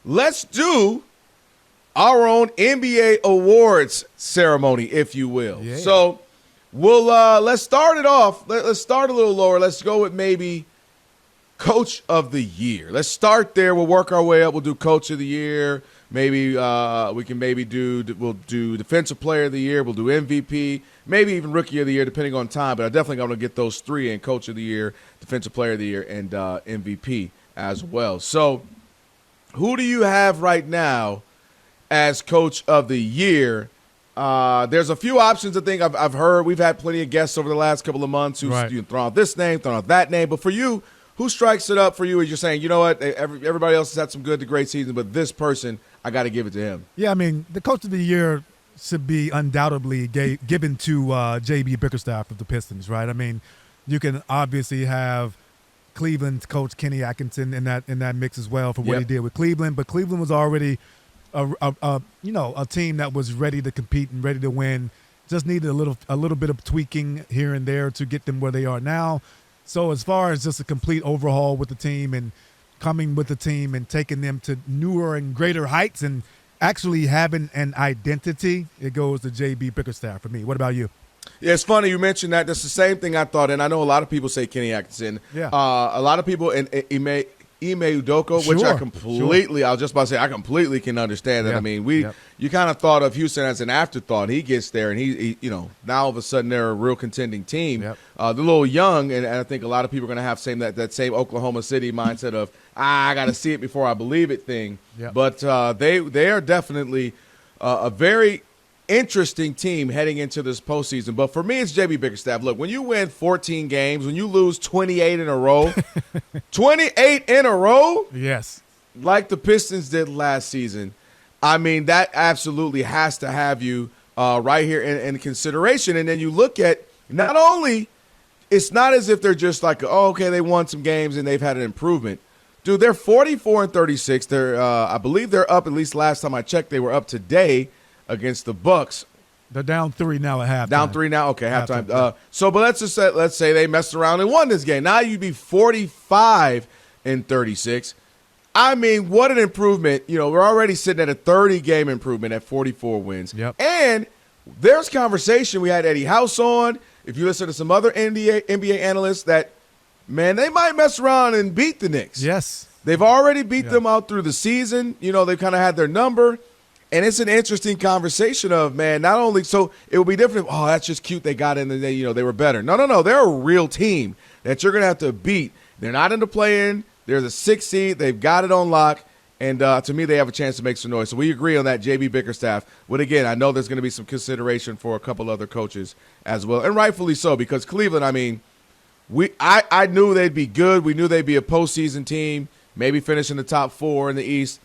let's do our own NBA awards ceremony, if you will. Yeah. So we'll let's start it off. Let's start a little lower. Let's go with maybe Coach of the Year. Let's start there. We'll work our way up. We'll do Coach of the Year. Maybe we'll do Defensive Player of the Year. We'll do MVP. Maybe even Rookie of the Year, depending on time. But I definitely going to get those three in: Coach of the Year, Defensive Player of the Year, and MVP as well. So who do you have right now as Coach of the Year? There's a few options. I think I've heard. We've had plenty of guests over the last couple of months who's thrown out this name, thrown out that name. But for you, who strikes it up for you as you're saying, you know what, everybody else has had some good to great seasons, but this person, I got to give it to him? Yeah, I mean, the Coach of the Year should be undoubtedly given to J.B. Bickerstaff of the Pistons, right? I mean, you can obviously have Cleveland's coach Kenny Atkinson in that mix as well for what he did with Cleveland, but Cleveland was already a team that was ready to compete and ready to win. Just needed a little bit of tweaking here and there to get them where they are now. So as far as just a complete overhaul with the team and coming with the team and taking them to newer and greater heights and actually having an identity, it goes to J.B. Bickerstaff for me. What about you? Yeah, it's funny you mentioned that. That's the same thing I thought, and I know a lot of people say Kenny Atkinson. Yeah. A lot of people, and Ime Udoka, which I completely, I was just about to say, I completely can understand that. Yeah. I mean, you kind of thought of Houston as an afterthought. He gets there, and he now all of a sudden they're a real contending team. Yep. They're a little young, and I think a lot of people are going to have that same Oklahoma City mindset of, I got to see it before I believe it thing. Yep. But they are definitely a very interesting team heading into this postseason. But for me, it's J.B. Bickerstaff. Look, when you win 14 games, when you lose 28 in a row, 28 in a row, yes, like the Pistons did last season, I mean, that absolutely has to have you right here in consideration. And then you look at not only it's not as if they're just like, oh, okay, they won some games and they've had an improvement. Dude, they're 44-36. They're I believe they're up, at least last time I checked, they were up today against the Bucks. They're down 3 now at halftime. Down 3 now? Okay, halftime. But let's say they messed around and won this game. Now you'd be 45-36. I mean, what an improvement. You know, we're already sitting at a 30-game improvement at 44 wins. Yep. And there's conversation. We had Eddie House on. If you listen to some other NBA analysts that, man, they might mess around and beat the Knicks. Yes. They've already beat them out through the season. You know, they've kind of had their number. And it's an interesting conversation of, man, not only – so it would be different. Oh, that's just cute. They got in and they were better. No. They're a real team that you're going to have to beat. They're not in the play-in. There's a 6 seed. They've got it on lock. And to me, they have a chance to make some noise. So we agree on that, J.B. Bickerstaff. But, again, I know there's going to be some consideration for a couple other coaches as well. And rightfully so, because Cleveland, I mean, I knew they'd be good. We knew they'd be a postseason team, maybe finish in the top 4 in the East.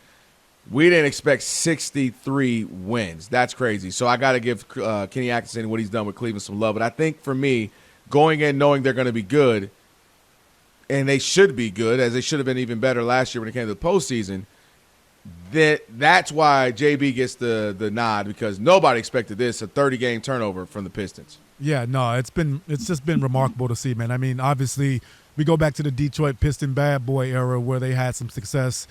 We didn't expect 63 wins. That's crazy. So I got to give Kenny Atkinson and what he's done with Cleveland some love. But I think for me, going in knowing they're going to be good, and they should be good, as they should have been even better last year when it came to the postseason, that's why JB gets the nod, because nobody expected this, a 30-game turnover from the Pistons. Yeah, no, it's just been remarkable to see, man. I mean, obviously, we go back to the Detroit Piston bad boy era where they had some success.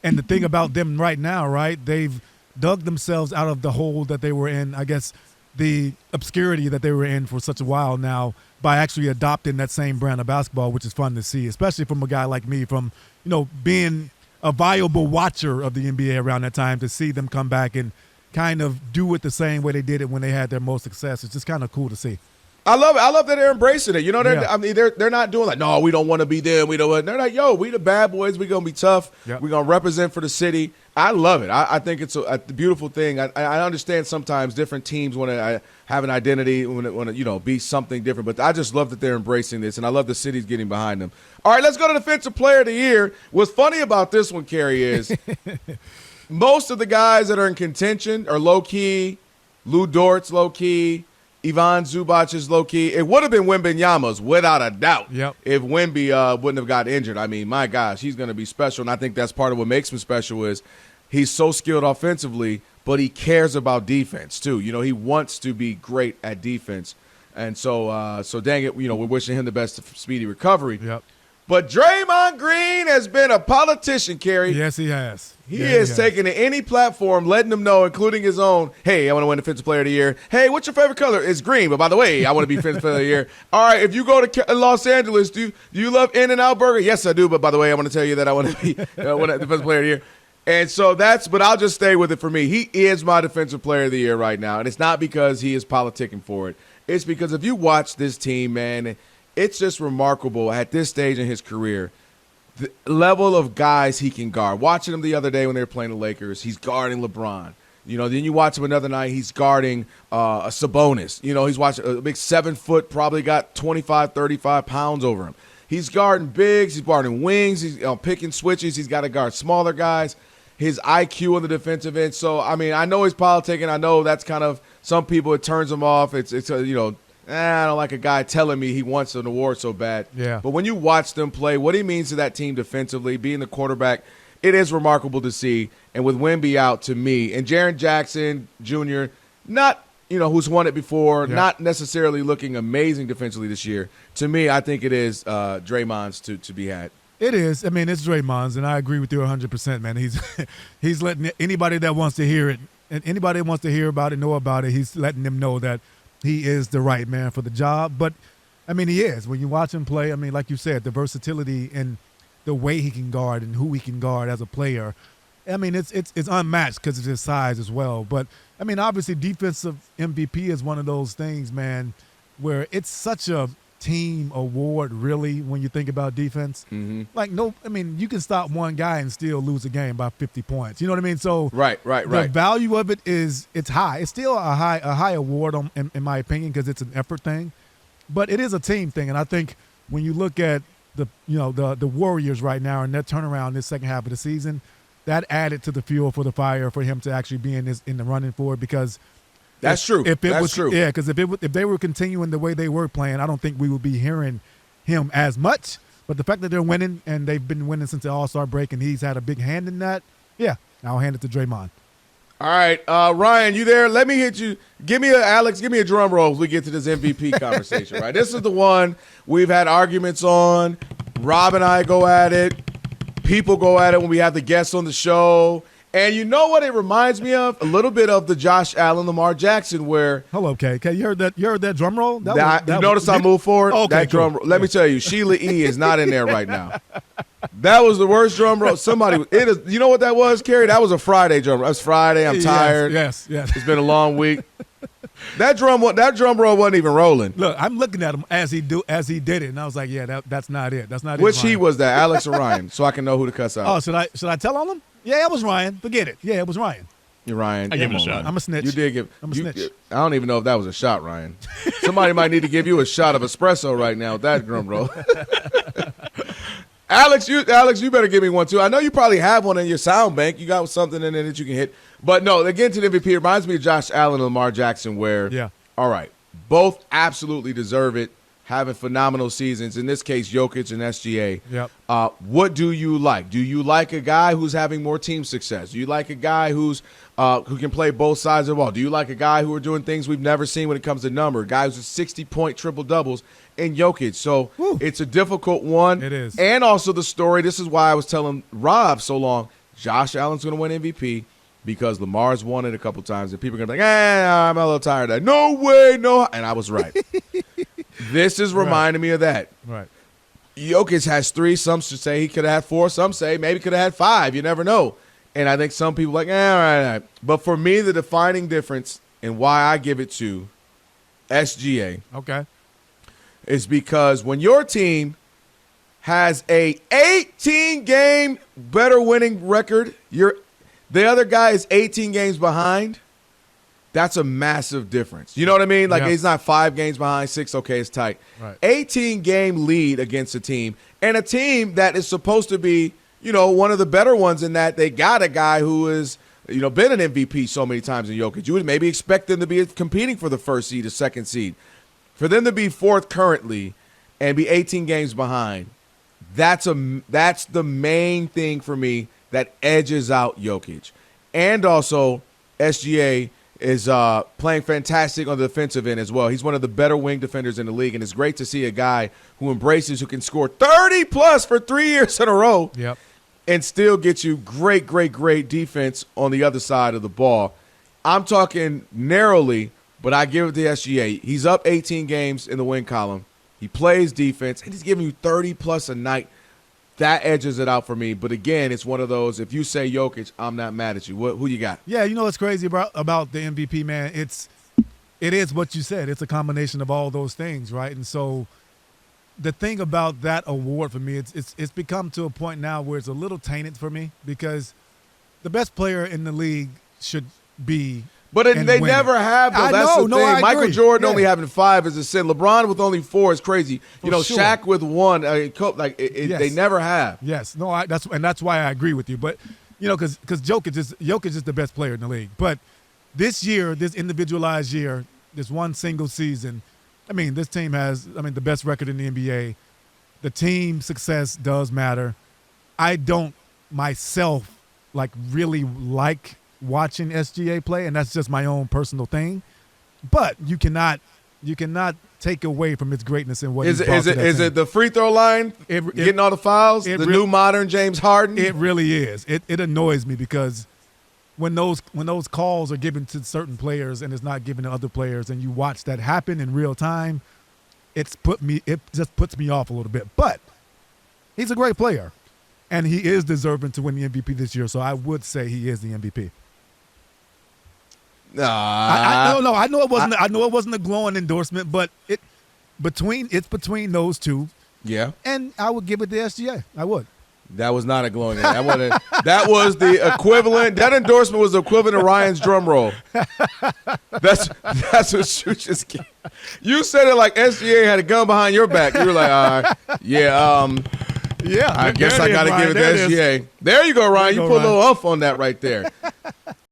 And the thing about them right now, right, they've dug themselves out of the hole that they were in, I guess the obscurity that they were in for such a while now, by actually adopting that same brand of basketball, which is fun to see, especially from a guy like me, from, being a viable watcher of the NBA around that time, to see them come back and kind of do it the same way they did it when they had their most success. It's just kind of cool to see. I love it. I love that they're embracing it. They're not doing like, no, we don't want to be them. They're like, yo, we the bad boys. We're going to be tough. Yep. We're going to represent for the city. I love it. I think it's a beautiful thing. I understand sometimes different teams want to have an identity, want to be something different. But I just love that they're embracing this, and I love the city's getting behind them. All right, let's go to Defensive Player of the Year. What's funny about this one, Kerry, is most of the guys that are in contention are low-key. Lou Dort's low-key. Ivan Zubac is low-key. It would have been Wembanyama's without a doubt if Wemby wouldn't have got injured. I mean, my gosh, he's going to be special, and I think that's part of what makes him special is he's so skilled offensively, but he cares about defense too. He wants to be great at defense. And so dang it, we're wishing him the best speedy recovery. Yep. But Draymond Green has been a politician, Kerry. Yes, he has. He is taking to any platform, letting them know, including his own, hey, I want to win Defensive Player of the Year. Hey, what's your favorite color? It's green. But by the way, I want to be Defensive Player of the Year. All right, if you go to Los Angeles, do you love In-N-Out Burger? Yes, I do. But by the way, I want to tell you that I want to be Defensive Player of the Year. And so but I'll just stay with it for me. He is my Defensive Player of the Year right now. And it's not because he is politicking for it. It's because if you watch this team, man, it's just remarkable at this stage in his career, the level of guys he can guard. Watching him the other day when they were playing the Lakers, he's guarding LeBron. Then you watch him another night, he's guarding a Sabonis. He's watching a big 7 foot, probably got 25, 35 pounds over him. He's guarding bigs, he's guarding wings, he's picking switches, he's got to guard smaller guys. His IQ on the defensive end. So, I know he's politicking. I know that's kind of some people, it turns them off. I don't like a guy telling me he wants an award so bad. Yeah. But when you watch them play, what he means to that team defensively, being the quarterback, it is remarkable to see. And with Wemby out, to me, and Jaren Jackson Jr., not, who's won it before, not necessarily looking amazing defensively this year. To me, I think it is Draymond's to be had. It is. It's Draymond's, and I agree with you 100%, man. He's letting anybody that wants to hear it, and anybody that wants to hear about it, know about it, he's letting them know that he is the right man for the job. But, he is. When you watch him play, like you said, the versatility and the way he can guard and who he can guard as a player, it's unmatched because of his size as well. But, obviously defensive MVP is one of those things, man, where it's such a team award, really, when you think about defense. Mm-hmm. You can stop one guy and still lose a game by 50 points. You know what I mean? So right. The value of it it's high. It's still a high award in my opinion because it's an effort thing, but it is a team thing. And I think when you look at the Warriors right now and their turnaround this second half of the season, that added to the fuel for the fire for him to actually be in the running for it because. That's true. That's true. Yeah, because if they were continuing the way they were playing, I don't think we would be hearing him as much. But the fact that they're winning, and they've been winning since the All-Star break, and he's had a big hand in that, yeah, I'll hand it to Draymond. All right, Ryan, you there? Let me hit you. Alex, give me a drum roll as we get to this MVP conversation, right? This is the one we've had arguments on. Rob and I go at it. People go at it when we have the guests on the show. And you know what it reminds me of? A little bit of the Josh Allen, Lamar Jackson, where hello, Kay. You heard that drum roll? You notice I moved forward? Okay, that drum roll. Let me tell you, Sheila E. is not in there right now. That was the worst drum roll. It is. You know what that was, Kerry? That was a Friday drum roll. It was Friday. I'm tired. Yes. It's been a long week. That drum roll wasn't even rolling. Look, I'm looking at him as he did it, and I was like, yeah, that's not it. That's not it. Which he was that, Alex or Ryan, so I can know who to cuss out. Oh, should I tell on him? Yeah, it was Ryan. Forget it. Yeah, it was Ryan. You're Ryan. I give it a shot. I'm a snitch. You did give. I'm a snitch. I don't even know if that was a shot, Ryan. Somebody might need to give you a shot of espresso right now with that drum roll. Alex, you better give me one too. I know you probably have one in your sound bank. You got something in there that you can hit. But no, again, to the MVP, it reminds me of Josh Allen and Lamar Jackson, where all right, both absolutely deserve it. Having phenomenal seasons, in this case, Jokic and SGA. Yep. What do you like? Do you like a guy who's having more team success? Do you like a guy who can play both sides of the ball? Do you like a guy who are doing things we've never seen when it comes to number? Guys with 60-point triple-doubles in Jokic. So It's a difficult one. It is. And also the story, this is why I was telling Rob so long, Josh Allen's going to win MVP because Lamar's won it a couple times. And people are going to be like, I'm a little tired of that. No way, no. And I was right. This is reminding me of that. Right. Jokic has 3. Some should say he could have had 4. Some say maybe could have had 5. You never know. And I think some people are like, all right. But for me, the defining difference and why I give it to SGA is because when your team has a 18-game better winning record, the other guy is 18 games behind. That's a massive difference. You know what I mean? Like, He's not 5 games behind, 6, okay, it's tight. Right. 18-game lead against a team, and a team that is supposed to be, one of the better ones in that they got a guy who is, been an MVP so many times in Jokic. You would maybe expect them to be competing for the first seed or second seed. For them to be 4th currently and be 18 games behind, that's the main thing for me that edges out Jokic. And also, SGA is playing fantastic on the defensive end as well. He's one of the better wing defenders in the league, and it's great to see a guy who embraces, who can score 30-plus for 3 years in a row and still get you great, great, great defense on the other side of the ball. I'm talking narrowly, but I give it to SGA. He's up 18 games in the win column. He plays defense, and he's giving you 30-plus a night. That edges it out for me. But, again, it's one of those, if you say Jokic, I'm not mad at you. Who you got? Yeah, you know what's crazy about the MVP, man? It is what you said. It's a combination of all those things, right? And so the thing about that award for me, it's become to a point now where it's a little tainted for me because the best player in the league should be – But they never have, though. That's the thing. Michael Jordan only having 5 is a sin. LeBron with only 4 is crazy. Shaq with 1. They never have. Yes. No, that's why I agree with you. But, because Jokic is the best player in the league. But this year, this individualized year, this one single season, this team has, the best record in the NBA. The team success does matter. I don't myself, really like watching SGA play, and that's just my own personal thing. But you cannot take away from its greatness and what is it the free throw line, getting all the fouls, new modern James Harden? It really is. It annoys me because when those calls are given to certain players and it's not given to other players, and you watch that happen in real time, it just puts me off a little bit. But he's a great player, and he is deserving to win the MVP this year. So I would say he is the MVP. I know it wasn't a glowing endorsement, but it's between those two. Yeah. And I would give it to SGA. I would. That was not a glowing. That was the equivalent. That endorsement was the equivalent of Ryan's drum roll. That's what you just gave. You said it like SGA had a gun behind your back. You were like, all right, yeah. Yeah, I guess I got to give it to SGA. There you go, Ryan. You put a little umph on that right there.